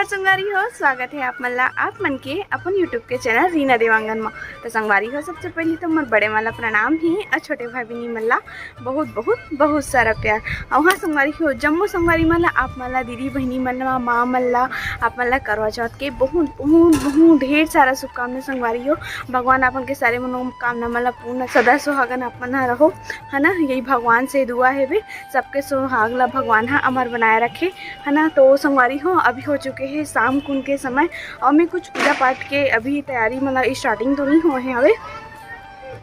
संगवारी हो, स्वागत है आप मल्ला आप मन के अपन यूट्यूब के चैनल रीना देवांगन में। तो संगवारी हो, सबसे पहले तो मोर बड़े वाला प्रणाम ही और छोटे भाई बहनी मल्ला बहुत बहुत बहुत सारा प्यार। और हाँ संगवारी हो, जम्मू संगवारी मल्ला आप मल्ला दीदी बहनी मल्ला माँ मल्ला आप मल्ला करवा चौथ के बहुत बहुत बहुत ढेर सारा शुभकामना संगवारी हो। भगवान अपन के सारे मनोकामना मल्ला पूर्ण सदा सुहागन आप मन रहो, है ना। यही भगवान से दुआ है वे सबके सुहागला भगवान हाँ अमर बनाए रखे, है ना। तो संगवारी हो, अभी हो चुके हैं शाम कुन के समय और मैं कुछ पूजा पाठ के अभी तैयारी मतलब स्टार्टिंग तो नहीं हुए हैं अभी,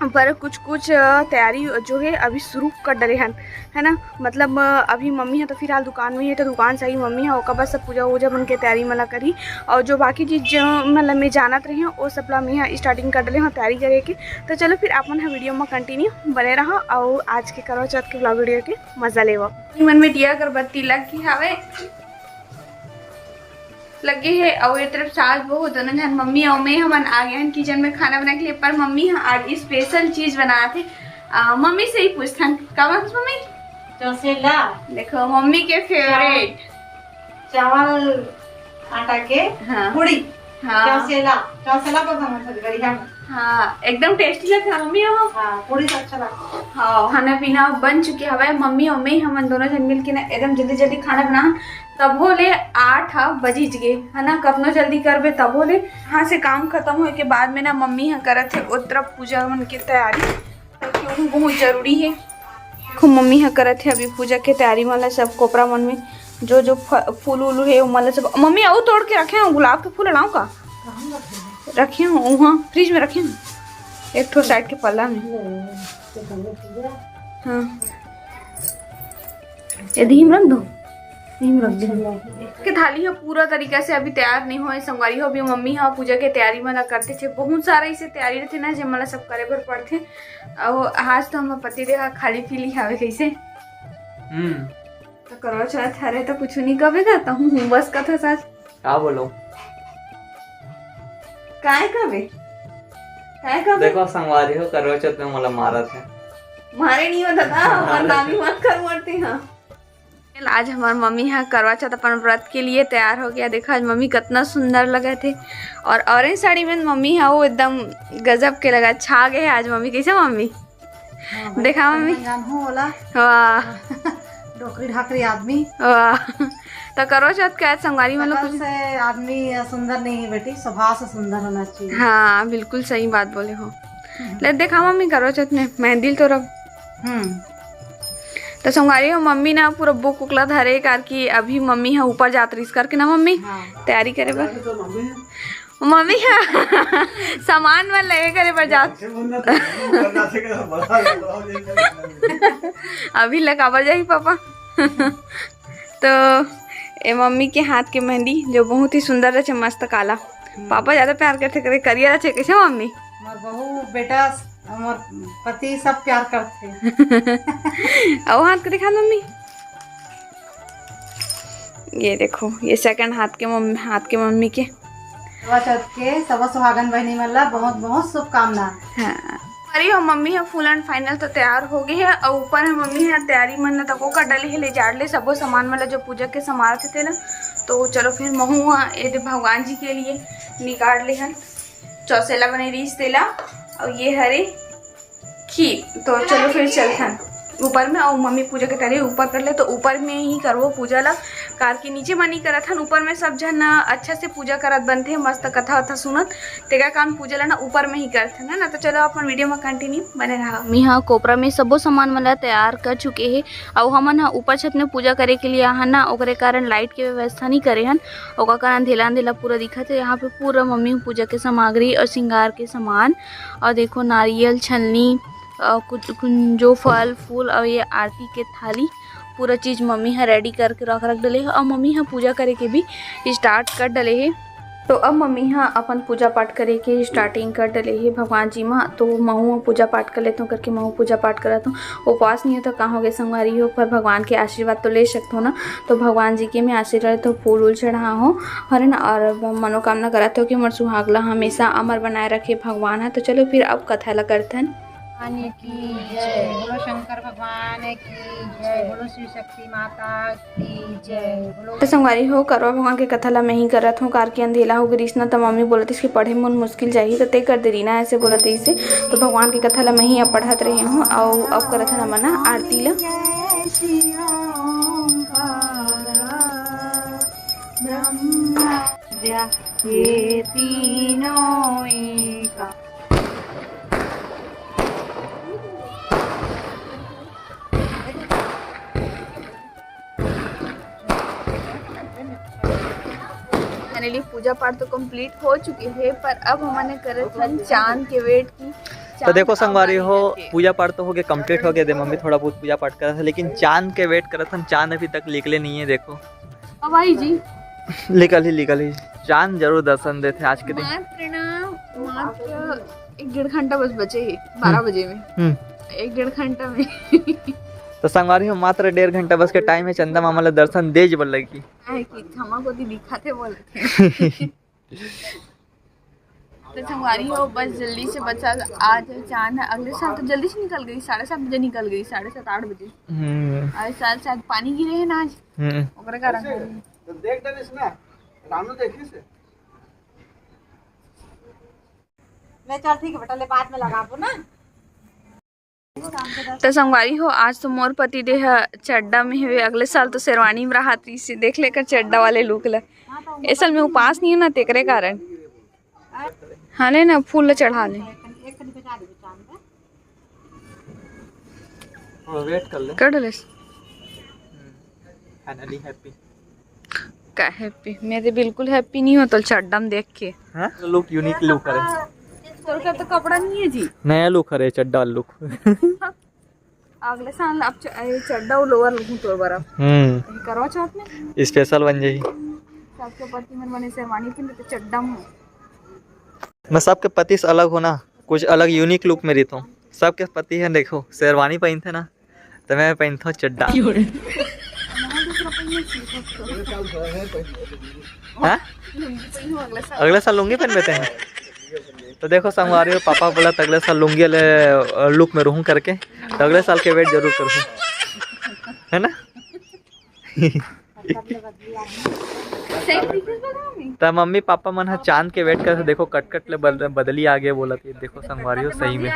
पर कुछ तैयारी जो है अभी शुरू कर डरे हैं, है ना। मतलब अभी मम्मी है तो फिलहाल दुकान में है, तो दुकान से ही मम्मी है ओका बस सब पूजा वूजा बन के तैयारी मतलब करी। और जो बाकी चीज़ मतलब मैं जानत रही हूँ वो सब ला मैं यहाँ स्टार्टिंग कर डले हूँ तैयारी करे के। तो चलो फिर अपन हाँ वीडियो में कंटिन्यू बने रहा और आज के करवा चौथ के ब्लॉग वीडियो के मजा ले। मन में दिया अगरबत्ती लग गई हवे लगे है और ये तरफ सास बहू दोनों जन मम्मी और मैं हमन आ गए हैं किचन में खाना बनाने के लिए। पर मम्मी आज स्पेशल चीज बनाए थे। मम्मी से ही पूछथन का मम्मी चौसेला। देखो मम्मी के फेवरेट चावल आटा के पूड़ी। हाँ चौसेला चौसेला पसंद है बढ़िया। हाँ एकदम टेस्टी लगता है मम्मी। हाँ पूड़ी तो अच्छा लगता है। हाँ खाना पीना बन चुके हवा मम्मी और मैं हमन दोनों जन मिल के ना एकदम जल्दी जल्दी खाना बना। तब बोले 8 बजीज गए, है ना। कतनो जल्दी करबे तब बोले हाँ से काम खत्म होए के बाद में ना मम्मी हाँ करत है उतर पूजा मन की तैयारी, क्योंकि बहुत जरूरी है। खूब मम्मी हाँ करत है अभी पूजा के तैयारी वाला सब कोपरा मन में जो जो फूल उल है मतलब सब मम्मी आओ तोड़ के रखे हैं। गुलाब के फूल लाऊं का रखे हूँ वहाँ फ्रिज में रखे हूँ एक ठो साइड के पल्ला में। हाँ ये धीम रख दो के थाली है पूरा तरीका से अभी तैयार नहीं हुआ संगवारी हो। अभी मम्मी हाँ पूजा के तैयारी में करते थे, बहुत सारा इसे तैयारी रहते ना जब मतलब सब करे बर पड़ते। और आज तो हम पति देखा खाली पीली हवे कैसे तो करो चाहत हरे तो कुछ नहीं कबे करता हूँ बस कथा साथ क्या बोलो काय कबे देखो संगवारी हो करवा चौथ में मला मारा थे मारे नहीं होता था नामी मत कर मरती। हाँ आज हमारी मम्मी यहाँ करवा चौथ अपन व्रत के लिए तैयार हो गया। देखा आज मम्मी कितना सुंदर लगे थे और ऑरेंज साड़ी में मम्मी है वो एकदम गजब के लगा छा गए आज मम्मी। कैसे मम्मी देखा मम्मी वाह डोकरी ढाकरी आदमी वाह। तो करवा चौथ का संगवारी मतलब कुछ से आदमी सुंदर नहीं है बेटी, स्वभाव से सुंदर होना चाहिए। हाँ बिल्कुल सही बात बोले हो। ले देखा मम्मी करवा चौथ में मेहंदी तो रब तो संगवारी हो मम्मी ना पूरा बुक उकला धरे कार की अभी मम्मी है ऊपर जात रही करके ना मम्मी तैयारी करे बर मम्मी हाँ सामान वाल लगे करे पर जात अभी लगावर जाही पापा। तो ये मम्मी के हाथ के मेहंदी जो बहुत ही सुंदर रहे मस्त काला। पापा ज्यादा प्यार करते करे करियर अच्छे कैसे मम्मी बहू बेटा और पति सब प्यार करते और हाथ को दिखा मम्मी ये देखो ये सेकंड हाथ के मम्मी के करवा चौथ के सब सुहागन बहनी मल्ला बहुत बहुत शुभकामना। हाँ अरे हो मम्मी है फुल एंड फाइनल तो तैयार हो गई है और ऊपर है मम्मी है तैयारी मन तको का डली है ले जाड़ ले सबो सामान वाला जो पूजा के सामान थे ना। तो चलो फिर महू ये भगवान जी के लिए निकाल ले हन चौसेला बने रीस तेला और ये हरे खीर। तो चलो फिर चलथन ऊपर में और मम्मी पूजा के तैयारी ऊपर कर ले तो ऊपर में ही करवो पूजा ला कार के नीचे बनी करत हन। ऊपर में सब जन अच्छा से पूजा करत बनते मस्त कथा वथा सुनत तेरा काम पूजा ला ना ऊपर में ही करथन, है ना। तो चलो अपन वीडियो में कंटिन्यू बने रहा। मी हाँ कोपरा में सबो सामान मतलब तैयार कर चुके हैं और हमन हाँ ऊपर छत में पूजा करे के लिए हन ना ओकरे कारण लाइट के व्यवस्था नहीं करे हन ओका कारण अंधेला अंधेला पूरा दिखत है। यहाँ पे पूरा मम्मी पूजा के सामग्री और श्रृंगार के सामान और देखो नारियल छलनी कुछ जो फल फूल और ये आरती के थाली पूरा चीज़ मम्मी है रेडी करके रख डले है और मम्मी है पूजा करे के भी स्टार्ट कर डले है। तो अब मम्मी हाँ अपन पूजा पाठ करे के स्टार्टिंग कर डले है भगवान जी माँ। तो महू पूजा पाठ कर लेता हूँ करके महू पूजा पाठ करता हूँ। उपवास नहीं हो तो कहाँ हो गए संगवारी हो पर भगवान के आशीर्वाद तो ले सकते हो ना। तो भगवान जी के मैं आशीर्वाद तो फूल उल चढ़ा हो है ना और मनोकामना कराते हो कि मोर सुहागला हमेशा अमर बनाए रखे भगवान है। तो चलो फिर अब कथा ला करते हैं। आने की जय। बोलो शंकर भगवान की जय। बोलो श्री शक्ति माता की जय। बोलो तो संगवारी हो करवा भगवान के कथा ला मैं ही करत हूँ कार के अंधेला हो गई ना तो मम्मी बोलत इसके पढ़े मन मुश्किल जाही तो ते कर दे रही ना ऐसे बोलत इसे तो भगवान की कथा ला मैं ही अब पढ़त रही हूँ और अब करत है मना आरती ला ये तीनों एका फाइनली पूजा पाठ तो कंप्लीट हो चुकी है पर अब हमने करे थे चांद के वेट की। तो देखो संगवारी हो पूजा पाठ तो हो गया, कंप्लीट हो गया दे मम्मी थोड़ा बहुत पूजा पाठ करा था, लेकिन चांद के वेट करा था। चांद अभी तक निकले नहीं है। देखो भाई जी निकल ही चांद जरूर दर्शन देते आज के दिन। मात्र 1-1.5 घंटा बस बचे ही 12 बजे में 1-1.5 घंटा में तो संगवारी हो मात्र 1.5 घंटा बस के टाइम है चंदा मामा ला दर्शन दे जब लगी को दिखाते बोलते तो संगवारी हो बस जल्दी से बचा आज चांद है। अगले साल तो जल्दी से निकल गई 7:30 बजे निकल गई 7:30-8 बजे। अगले साल शायद पानी गिरे है ना आज ओकरे कारण तो देख दे इसमें रानू देखी से ले चल ठीक है बेटा ले बाद में लगाबो ना। तो संगवारी हो आज तो मोर पति देह चड्डा में है। अगले साल तो शेरवानी में रहा से देख लेकर चड्डा वाले लुक ला इस साल में उपास नहीं हो ना तेकरे कारण हाँ ले ना फूल चढ़ा ले वेट कर ले कर डाले फाइनली हैप्पी का हैप्पी मैं तो बिल्कुल हैप्पी नहीं हो तो चड्डा में देख के हां लुक यूनिक लुक है तो का तो कपड़ा नहीं है जी नया लुक है चड्डा लुक अगले साल अब चड्डा और लोअर लुक तो बरा करवा चौथ में स्पेशल बन जाई सबके पति मन बने शेरवानी पहनते तो चड्डा में मैं सबके पति से अलग हो ना कुछ अलग यूनिक लुक में रहता हूँ। सबके पति है देखो शेरवानी पहनते ना तो मैं पहनता हूँ चड्डा हाँ? अगले साल लुंगी पहन लेते हैं। तो देखो संगवारी हो पापा बोला तो अगले साल लुंगी वाले लुक में रहूँ करके तो अगले साल के वेट जरूर करूँ है ना तो मम्मी पापा मन है चांद के वेट कर देखो कट ले बदली आ गया बोला थी देखो संगवारी हो सही में।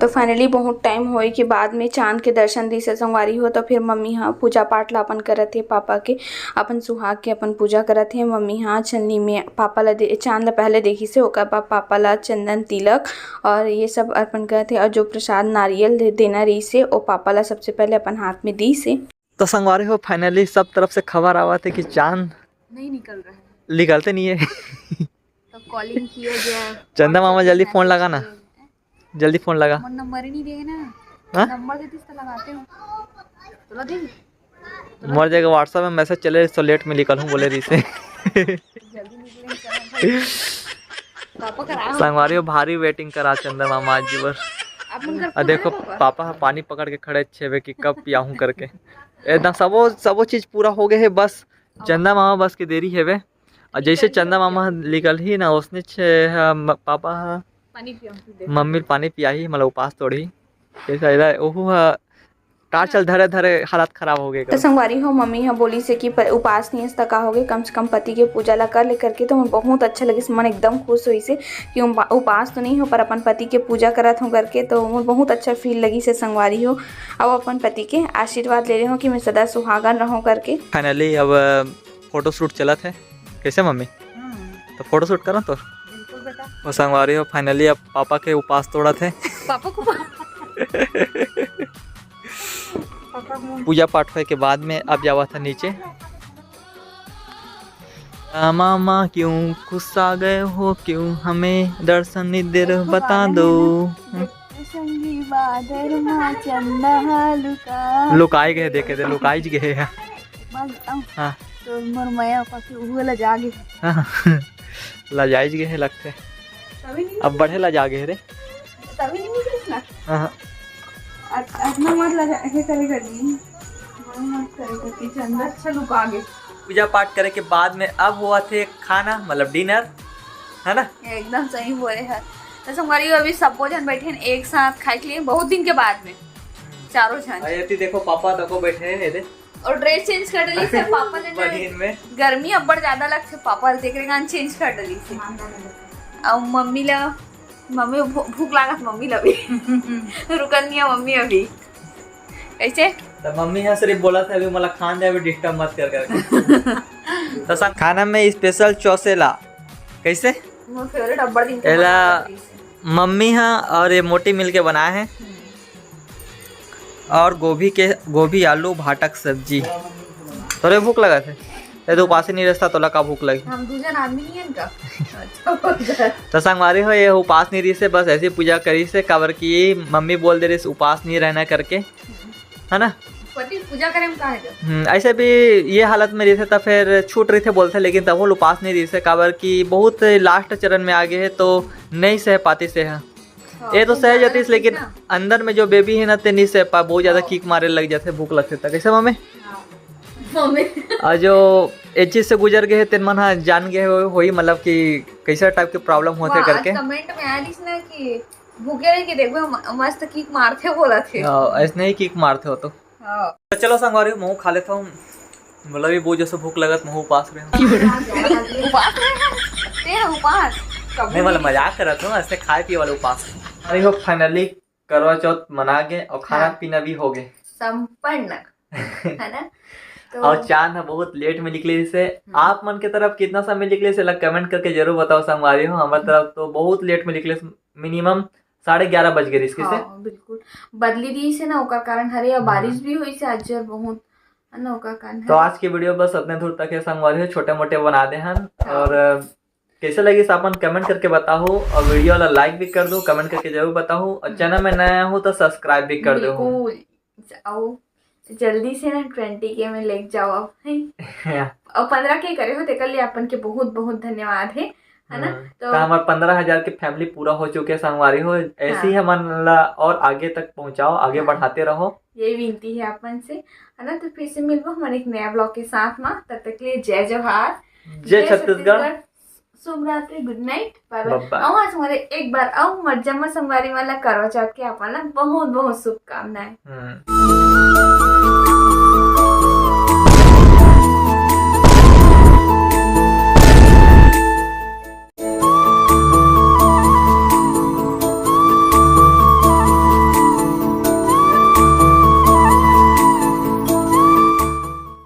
तो फाइनली बहुत टाइम होए के बाद में चांद के दर्शन दी से संगवारी हो तो फिर मम्मी हाँ पूजा पाठ ला अपन करत है पापा के अपन सुहाग के अपन पूजा करत है। मम्मी हाँ छन्नी में पापा ला चांद ला पहले देखी से ओकर बाद पापा ला चंदन तिलक और ये सब अर्पण करते और जो प्रसाद नारियल देना रही से वो पापा ला सबसे पहले अपन हाथ में दी से। तो संगवारी हो फाइनली सब तरफ से खबर आवा थे कि चांद नहीं निकल रहा है निकलते नहीं है तो कॉलिंग किया गया चंदा मामा जल्दी फोन लगा ना जल्दी फोन लगा नंबर ही नहीं देगा ना हाँ? नंबर देती तो लगाते हो तो देंगे मर जाएगा व्हाट्सएप में मैसेज चले तो लेट में निकल हूँ बोले रही से जल्दी निकलेंगे पापा करा संगवारी हो भारी वेटिंग करा चंदा मामा आज जीवर और देखो पापा पानी पकड़ के खड़े छे कि कब पियाहूँ करके एकदम सबो चीज पूरा हो गए है बस चंदा मामा बस की देरी है वे और जैसे चंदा मामा निकल ही ना उसने पापा पानी पिया मम्मी पानी पिया ही मतलब उपास तोड़ी ऐसा ओहो टाचल धरे धरे हालत खराब हो गए। तो संगवारी हो मम्मी हाँ बोली से कि उपास नहीं तक हो गए कम से कम पति के पूजा ला कर ले करके तो बहुत अच्छा लगे मन एकदम खुश हुई से कि उपास तो नहीं हो पर अपन पति के पूजा करत हूँ करके तो बहुत अच्छा फील लगी से संगवारी हो। अब अपन पति के आशीर्वाद ले रहे हो कि मैं सदा सुहागन रहूँ करके। फाइनली अब फोटो शूट चला थे कैसे मम्मी तो फोटो शूट करा तो और संगवारी हो फाइनली अब पापा के उपास तोड़ा थे पापा को पूजा पाठ होने के बाद में अब जावा था नीचे। मामा क्यों गुस्सा गए हो क्यों हमें दर्शन निदेर बता दो लुकाए गए देखे थे लुकाई गए हैं हाँ तो मोर माया पाके उहे ला जागे लजाइज गए लगते अब बढ़े लजा गए रे तभी नहीं निकलिस ना हाँ अपना मत लगा ऐसे करेगा जी मत करेगा कि अंदर अच्छा लुका गए। पूजा पाठ करे के बाद में अब हुआ थे खाना मतलब डिनर है ना एकदम सही बोले है। तो संगवारी अभी सबो जन बैठे हैं एक साथ खाए के लिए बहुत दिन के बाद में चारों जन। अयती देखो पापा तको बैठे हैं दे और ड्रेस चेंज कर डली से पापा ने बनियन में गर्मी अब्बड़ ज्यादा लगते पापा देख रहे गान चेंज कर डली से और मम्मी भूख लागत मम्मी ला भी रुकन नहीं मम्मी अभी कैसे तो मम्मी यहाँ सिर्फ बोला था अभी मला खान दे अभी डिस्टर्ब मत कर करके तो सब खाना में स्पेशल चौसेला कैसे मेरा फेवरेट अब्बड़ दिन एला मम्मी हाँ और ये मोटी मिल के बनाए हैं और गोभी आलू भाटक सब्जी। तोरे भूख लगा थे ये तो उपास ही नहीं रहता तो लगा भूख लगी हम दूसरे आदमी नहीं हैं का तो संगवारी हो ये उपास नहीं रही से बस ऐसी पूजा करी से कवर की मम्मी बोल दे रही उपास नहीं रहना करके है ना पति पूजा करें हम कहा है ऐसे भी ये हालत में रही थे तब फिर छूट रही थे बोलते लेकिन तब वो उपास नहीं रही से काबर की बहुत लास्ट चरण में आगे है तो नहीं सह पाती से है ये तो सह जाती लेकिन अंदर में जो बेबी है ना ते नहीं सह पा बहुत ज्यादा कीक मारे लग जाते भूख लगते था कैसे मम्मी और जो एक चीज से गुजर गए तेन मन जान गए हो ही मतलब कि कैसा टाइप के प्रॉब्लम होते करके कमेंट में आया ना कि भूखे रह के देखो मस्त कीक मारते बोला थे ऐसे ही कीक मारते हो तो चलो संगवारी मुँह खा लेता हूँ मतलब भी बहुत जैसे भूख लगत मुँह उपास रहे उपास नहीं मतलब मजाक कर रहा था ऐसे खाए पिए वाले उपास अरे हो फाइनली करवा चौथ मना गए और खाना पीना भी हो गए संपन्न है ना तो और चांद है बहुत लेट में निकली से आप मन के तरफ कितना समय निकले से कमेंट करके जरूर बताओ संगवारी हो हमारे तरफ तो बहुत लेट में निकले मिनिमम 11:30 बज गए इसके से बिल्कुल बदली दी से ना ओकर कारण हरे बारिश भी हुई से आज बहुत है ना ओकर कारण तो आज की वीडियो बस उतने दूर तक है संगवारी हो छोटे मोटे बना दे हम और कैसे लगी सापन कमेंट करके बताओ और वीडियो वाला लाइक भी कर दो कमेंट करके जरूर बताओ और चैनल में नया हो तो सब्सक्राइब भी कर दो आओ जल्दी से ना 20K में लेके जाओ और 15K करे हो तेकर लिए अपन के बहुत बहुत धन्यवाद है ना तो हमारे 15,000 की फैमिली पूरा हो चुके संगवारी हो ऐसे ही हमारा और आगे तक पहुंचाओ आगे बढ़ाते रहो ये विनती है अपन से है ना तो फिर से मिलबो हमारे एक नया ब्लॉग के साथ में तब तक के लिए जय जवाहर जय छत्तीसगढ़ शुभ रात्रि गुड नाइट बाय आज हमारे एक बार आओ मर्जमा संगवारी वाला करवा चौथ के अपन बहुत बहुत शुभकामनाएं।